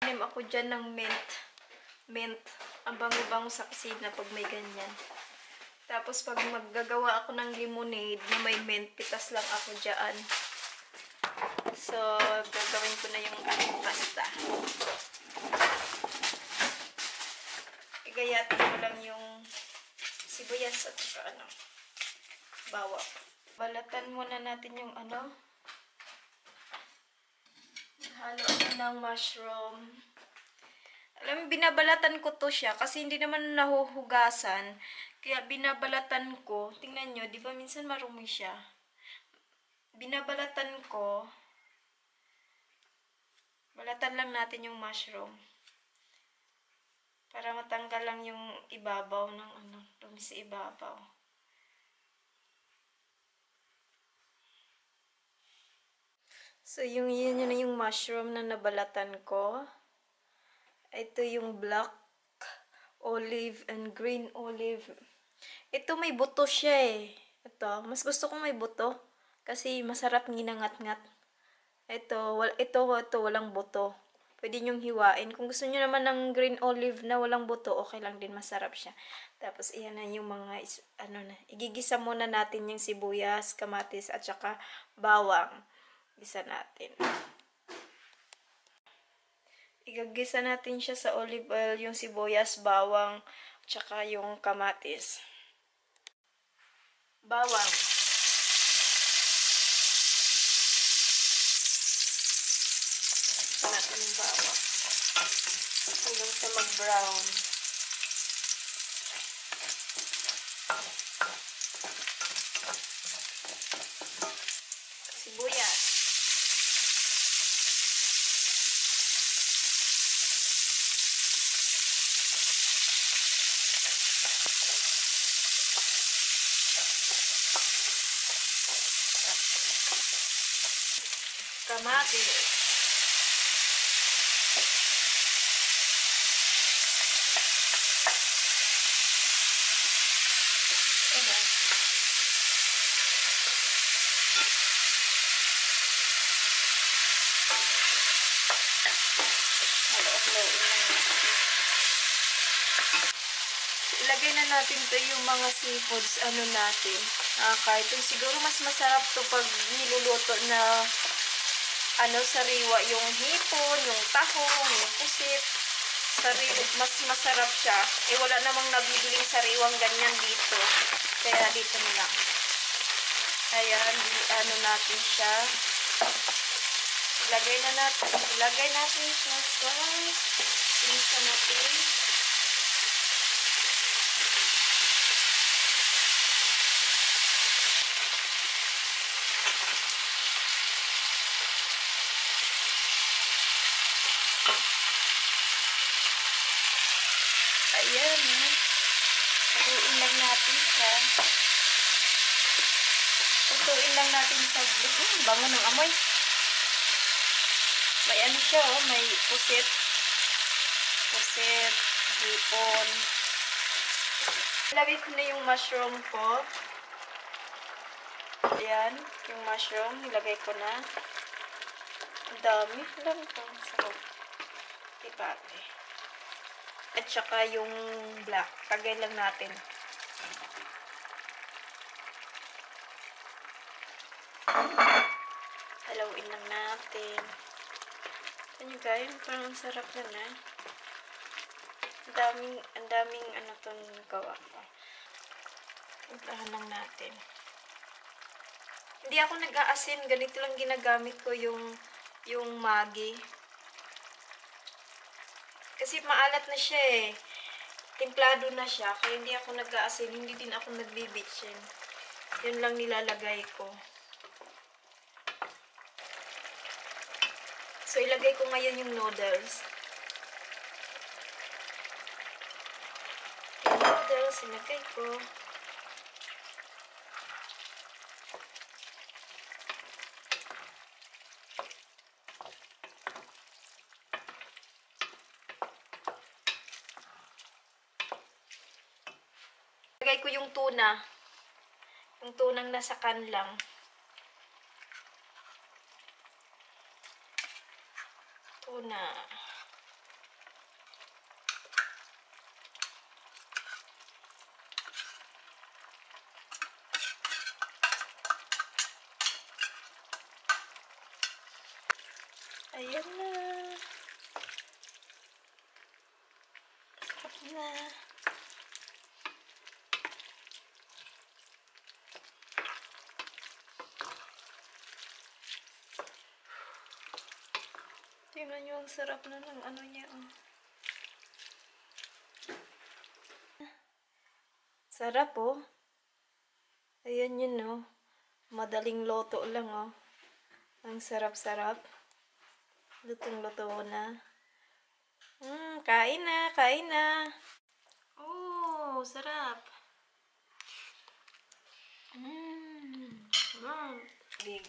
Nim ako dyan ng mint. Mint. Ang bango-bango sa kusina pag may ganyan. Tapos pag maggagawa ako ng lemonade na may mint, pitas lang ako dyan. So, gagawin ko na yung aking pasta. Igayatin ko lang yung sibuyas at saka bawang. Balatan muna natin yung halo ng mushroom. Alam mo, binabalatan ko to siya kasi hindi naman nahuhugasan. Kaya binabalatan ko. Tingnan nyo, di ba minsan marumi siya? Binabalatan ko. Balatan lang natin yung mushroom. Para matanggal lang yung ibabaw ng dumi sa ibabaw. So, yun na yung mushroom na nabalatan ko. Ito yung black olive and green olive. Ito may buto siya eh. Ito, mas gusto ko may buto. Kasi masarap nginangat-ngat. Ito, walang buto. Pwede nyong hiwain. Kung gusto nyo naman ng green olive na walang buto, okay lang din, masarap siya. Tapos, iyan na yung mga, igigisa muna natin yung sibuyas, kamatis, at saka bawang. Gisa natin. Igagisa natin siya sa olive oil, yung sibuyas, bawang, at saka yung kamatis. Bawang. Gisa natin yung bawang. Hanggang sa mag-brown. Sibuyas. Kamatis. Ayan. Ilagay na natin to yung mga seafoods, natin. Kahit siguro mas masarap to pag niluluto na, sariwa, yung hipon, yung tahong, yung pusit. Mas masarap siya. Eh, wala namang nabibiling sariwang ganyan dito. Kaya dito na lang. Ayan, natin siya. Ilagay natin siya sa pinisa natin. Ayan, tutuin lang natin siya. Tutuin lang natin sa bango ng amoy. May siya, may pusit. Pusit, hipon. Ilagay ko na yung mushroom ko. Ayan, yung mushroom, nilagay ko na. Ang dami pang sarap. Ipate. At saka yung black. Tagay lang natin. Haluin lang natin. Ito nyo guys, parang sarap na. Ang daming itong gawa ko. Umplahan lang natin. Hindi ako nag-aasin. Ganito lang ginagamit ko yung Maggi. Kasi maalat na siya eh. Templado na siya. Kaya hindi ako nag-aasin. Hindi din ako nagbibitsin. Yun lang nilalagay ko. So, ilagay ko ngayon yung noodles. Yung noodles, ilagay ko. Ilagay ko yung tuna. Yung tunang nasa can lang. Tuna. Ayan na. Sarap na. Tingnan nyo, ang sarap na ng ano niya. Oh. Sarap oh. Ayan yun oh. Madaling loto lang oh. Ang sarap-sarap. Lutong-luto na. Kain na, kain na. Oh, sarap. Big.